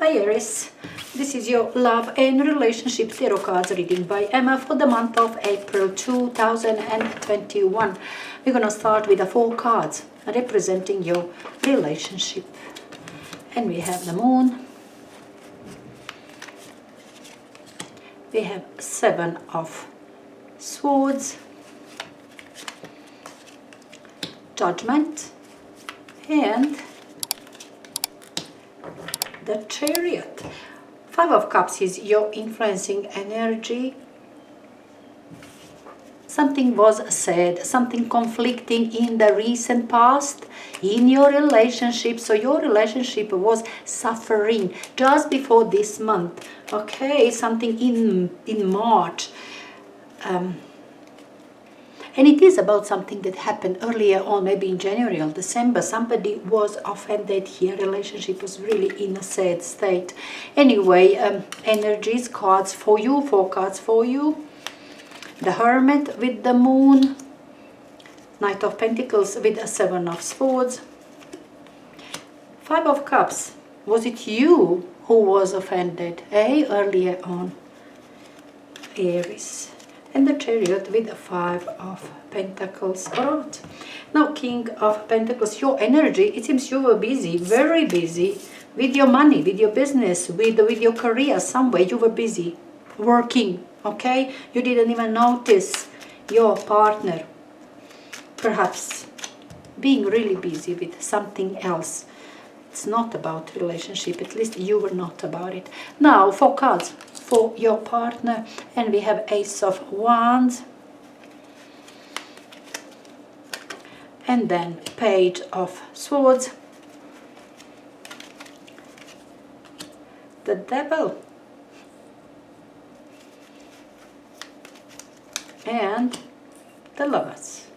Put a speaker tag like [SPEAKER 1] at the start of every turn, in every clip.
[SPEAKER 1] Hi Aries, this is your love and relationship tarot cards reading by Emma for the month of April 2021. We're going to start with the 4 cards representing your relationship. And we have the Moon, we have 7 of Swords, Judgment, and the Chariot. 5 of Cups is your influencing energy. Something was said, something conflicting in the recent past in your relationship. So your relationship was suffering just before this month. Okay, something in March. And it is about something that happened earlier on, maybe in January or December. Somebody was offended here. Relationship was really in a sad state. Anyway, energies, cards for you, 4 cards for you. The Hermit with the Moon. Knight of Pentacles with a 7 of Swords. 5 of Cups. Was it you who was offended, earlier on? Aries. And the Chariot with a 5 of Pentacles. Alright. Now, King of Pentacles, your energy, it seems you were busy, very busy, with your money, with your business, with your career. Somewhere you were busy working, okay? You didn't even notice your partner perhaps being really busy with something else. It's not about relationship, at least you were not about it. Now, 4 cards for your partner, and we have Ace of Wands, and then Page of Swords, the Devil, and the Lovers.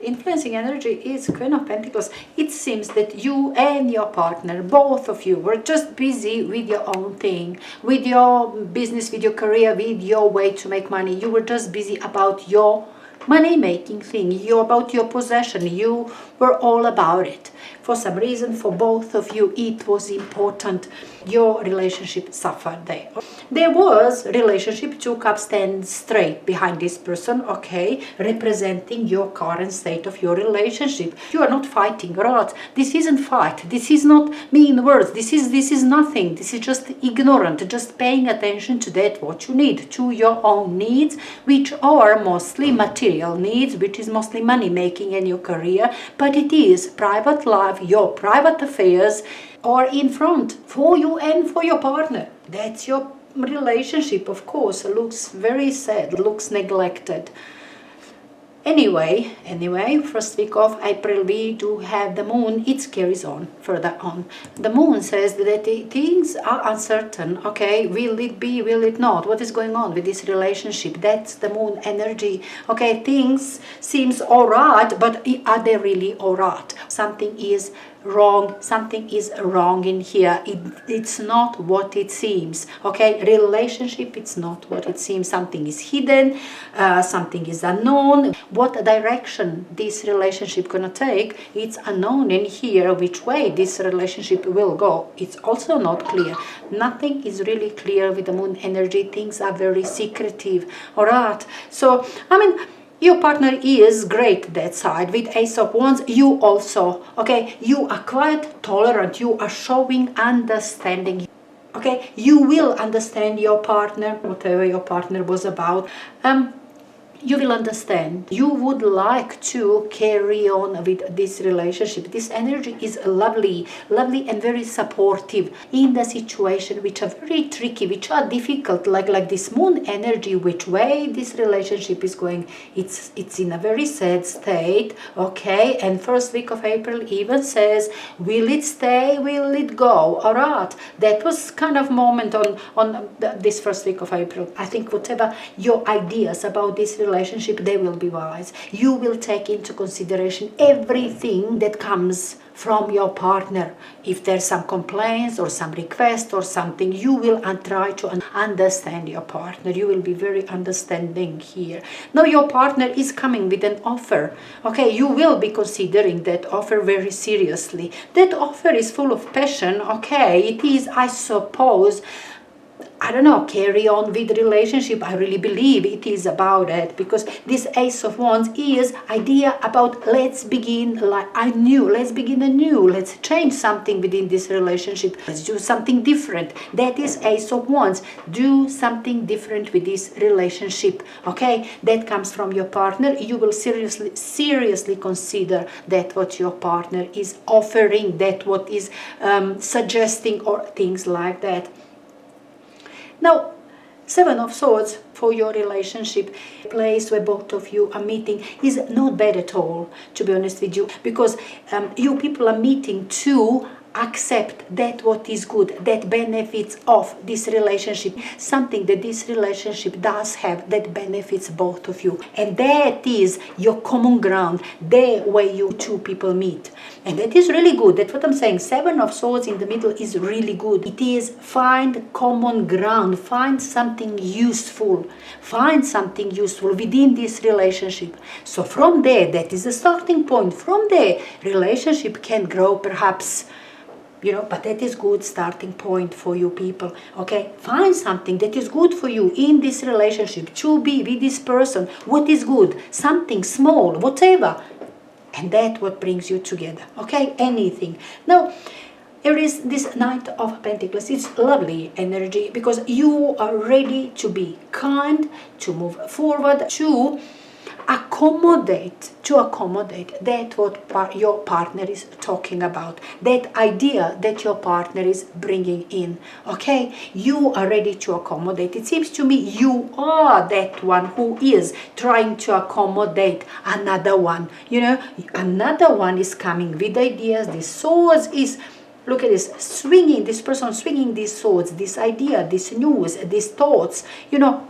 [SPEAKER 1] Influencing energy is Queen of Pentacles. It seems that you and your partner, both of you, were just busy with your own thing, with your business, with your career, with your way to make money. You were just busy about your money-making thing, about your possession. You were all about it. For some reason, for both of you, it was important. Your relationship suffered there. There was relationship, 2 cups stand straight behind this person, okay, representing your current state of your relationship. You are not fighting, right? This isn't fight. This is not mean words. This is nothing. This is just ignorant, just paying attention to that what you need, to your own needs, which are mostly material needs, which is mostly money making in your career, but it is private life, your private affairs are in front for you and for your partner. That's your relationship, of course, looks very sad, looks neglected. Anyway, first week of April, we do have the Moon. It carries on further on. The Moon says that things are uncertain, okay? Will it be, will it not? What is going on with this relationship? That's the Moon energy, okay? Things seems alright, but are they really alright? Something is wrong, something is wrong in here. It's not what it seems, okay? Relationship, it's not what it seems. Something is hidden, something is unknown. What direction this relationship gonna take, it's unknown in here. Which way this relationship will go, it's also not clear. Nothing is really clear with the Moon energy. Things are very secretive, all right? So, I mean, your partner is great that side. With Ace of Wands, you also, okay, you are quite tolerant. You are showing understanding. Okay, you will understand your partner, whatever your partner was about. You will understand. You would like to carry on with this relationship. This energy is lovely and very supportive in the situation which are very tricky, which are difficult, like this Moon energy. Which way this relationship is going, it's in a very sad state, okay? And first week of April even says, will it stay, will it go? All right, that was kind of moment on this first week of April. I think whatever your ideas about this relationship, they will be wise. You will take into consideration everything that comes from your partner. If there's some complaints or some request or something, you will try to understand your partner. You will be very understanding here. Now your partner is coming with an offer. Okay, you will be considering that offer very seriously. That offer is full of passion. Okay, it is, I suppose, I don't know, carry on with the relationship. I really believe it is about it, because this Ace of Wands is idea about let's begin anew, let's change something within this relationship, let's do something different. That is Ace of Wands. Do something different with this relationship. Okay, that comes from your partner. You will seriously consider that what your partner is offering, that what is suggesting, or things like that. Now, Seven of Swords for your relationship, a place where both of you are meeting, is not bad at all, to be honest with you, because you people are meeting to accept that what is good, that benefits of this relationship, something that this relationship does have that benefits both of you, and that is your common ground, there where you two people meet. And that is really good. That's what I'm saying. Seven of Swords in the middle is really good. It is find common ground, find something useful, within this relationship. So from there, that is the starting point. From there, relationship can grow perhaps, but that is good starting point for you people. Okay, find something that is good for you in this relationship, to be with this person. What is good? Something small, whatever. And that what brings you together. Okay, anything. Now, there is this Knight of Pentacles. It's lovely energy, because you are ready to be kind, to move forward, to accommodate that what your partner is talking about, that idea that your partner is bringing in. Okay, you are ready to accommodate. It seems to me you are that one who is trying to accommodate another one. Another one is coming with ideas. This swords is, look at this, this person swinging these swords, this idea, this news, these thoughts.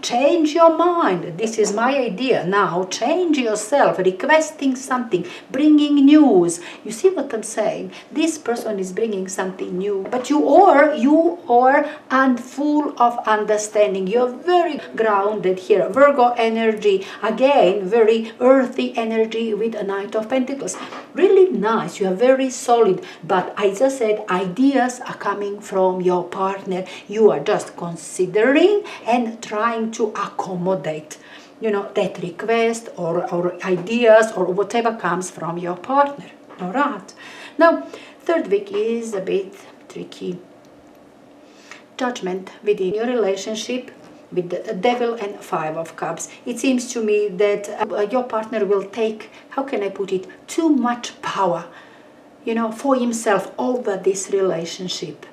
[SPEAKER 1] Change your mind. This is my idea. Now change yourself, requesting something, bringing news. You see what I'm saying? This person is bringing something new, but you are and full of understanding. You're very grounded here. Virgo energy, again, very earthy energy with a Knight of Pentacles. Really nice. You are very solid, but I just said, ideas are coming from your partner. You are just considering and trying to accommodate, that request or ideas or whatever comes from your partner. All right. Now, third week is a bit tricky. Judgment within your relationship with the Devil and Five of Cups. It seems to me that your partner will take, how can I put it, too much power, for himself over this relationship.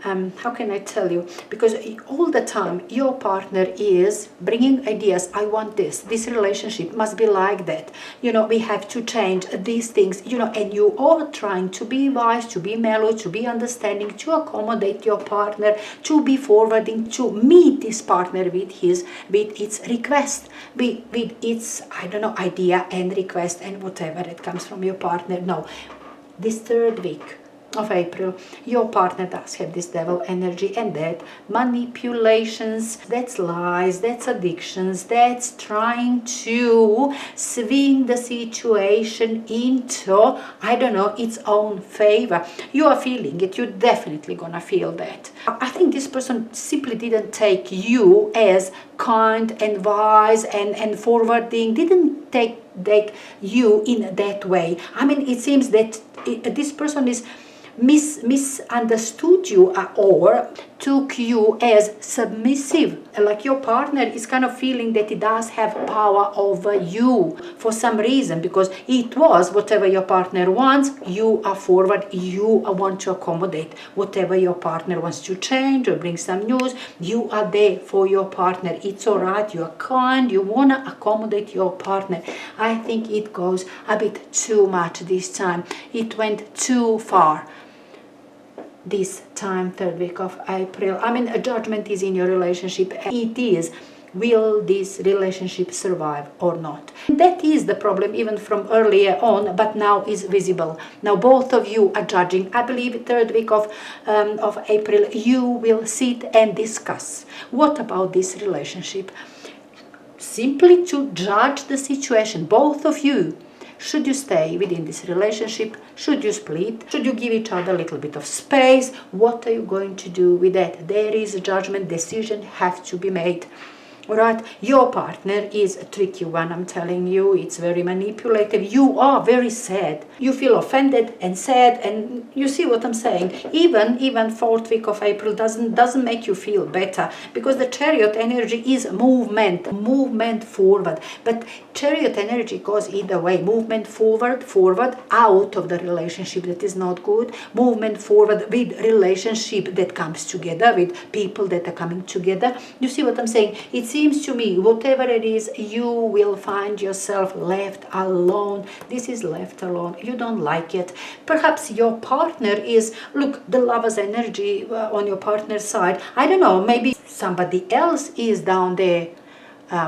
[SPEAKER 1] How can I tell you? Because all the time your partner is bringing ideas. I want this relationship must be like that. We have to change these things, and you are trying to be wise, to be mellow, to be understanding, to accommodate your partner, to be forwarding, to meet this partner with its request, with its, idea and request and whatever that comes from your partner. No, this third week of April, your partner does have this Devil energy, and that manipulations, that's lies, that's addictions, that's trying to swing the situation into, its own favor. You are feeling it. You're definitely gonna feel that. I think this person simply didn't take you as kind and wise and forwarding, didn't take you in that way. It seems that this person is misunderstood you, or took you as submissive, like your partner is kind of feeling that he does have power over you for some reason, because it was whatever your partner wants, you are forward, you want to accommodate. Whatever your partner wants to change or bring some news, you are there for your partner. It's all right, you are kind, you want to accommodate your partner. I think it goes a bit too much this time. It went too far this time, third week of April. A judgment is in your relationship. It is will this relationship survive or not? That is the problem even from earlier on, but now is visible. Now both of you are judging. I believe third week of April you will sit and discuss what about this relationship, simply to judge the situation, both of you. Should you stay within this relationship? Should you split? Should you give each other a little bit of space? What are you going to do with that? There is a judgment, decision have to be made. Alright, your partner is a tricky one, I'm telling you. It's very manipulative. You are very sad. You feel offended and sad, and you see what I'm saying. Even fourth week of April doesn't make you feel better, because the Chariot energy is movement forward. But Chariot energy goes either way. Movement forward out of the relationship that is not good. Movement forward with relationship that comes together, with people that are coming together. You see what I'm saying? It seems to me, whatever it is, you will find yourself left alone. This is left alone. You don't like it. Perhaps your partner is, look, the Lover's energy on your partner's side. I don't know, maybe somebody else is down there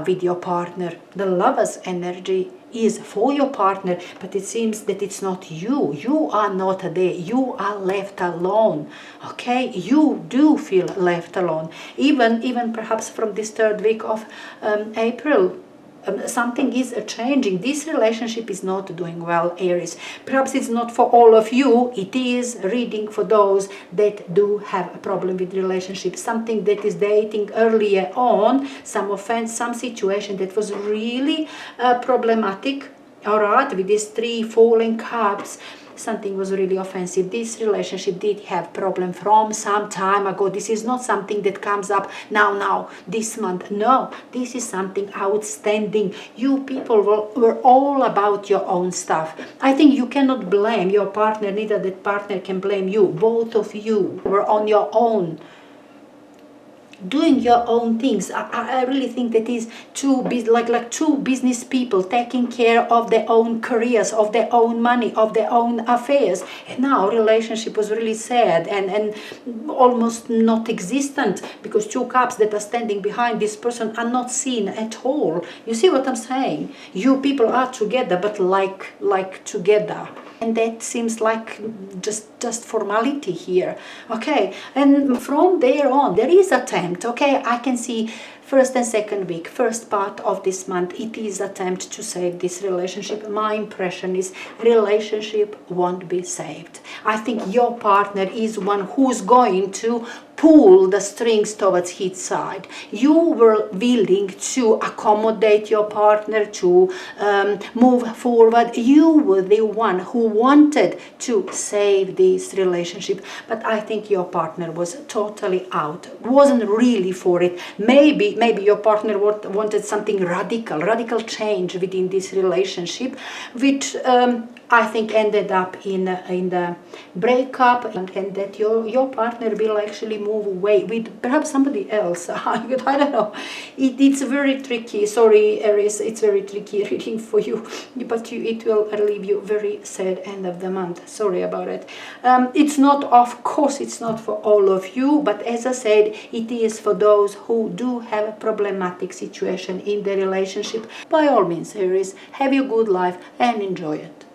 [SPEAKER 1] with your partner. The Lover's energy is for your partner, but it seems that it's not you. You are not there. You are left alone. Okay, you do feel left alone. Even perhaps from this third week of April. Something is changing. This relationship is not doing well, Aries. Perhaps it's not for all of you. It is reading for those that do have a problem with relationships. Something that is dating earlier on, some offense, some situation that was really problematic. Alright, with these 3 falling cups. Something was really offensive. This relationship did have problem from some time ago. This is not something that comes up now, this month. No, this is something outstanding. You people were all about your own stuff. I think you cannot blame your partner, neither that partner can blame you. Both of you were on your own, doing your own things. I really think that is like two business people taking care of their own careers, of their own money, of their own affairs. And now relationship was really sad and almost not existent, because 2 cups that are standing behind this person are not seen at all. You see what I'm saying? You people are together, but like together. And that seems like just formality here. Okay, and from there on, there is attempt. Okay, I can see first and second week, first part of this month, it is attempt to save this relationship. My impression is relationship won't be saved. I think your partner is one who's going to pull the strings towards his side. You were willing to accommodate your partner, to move forward. You were the one who wanted to save this relationship, but I think your partner was totally out, wasn't really for it. Maybe your partner wanted something radical change within this relationship, which I think ended up in the breakup, and that your partner will actually move away with perhaps somebody else. I don't know. It's very tricky. Sorry, Aries, it's very tricky reading for you, but it will leave you very sad end of the month. Sorry about it. It's not, of course, it's not for all of you, but as I said, it is for those who do have a problematic situation in the relationship. By all means, Aries, have your good life and enjoy it.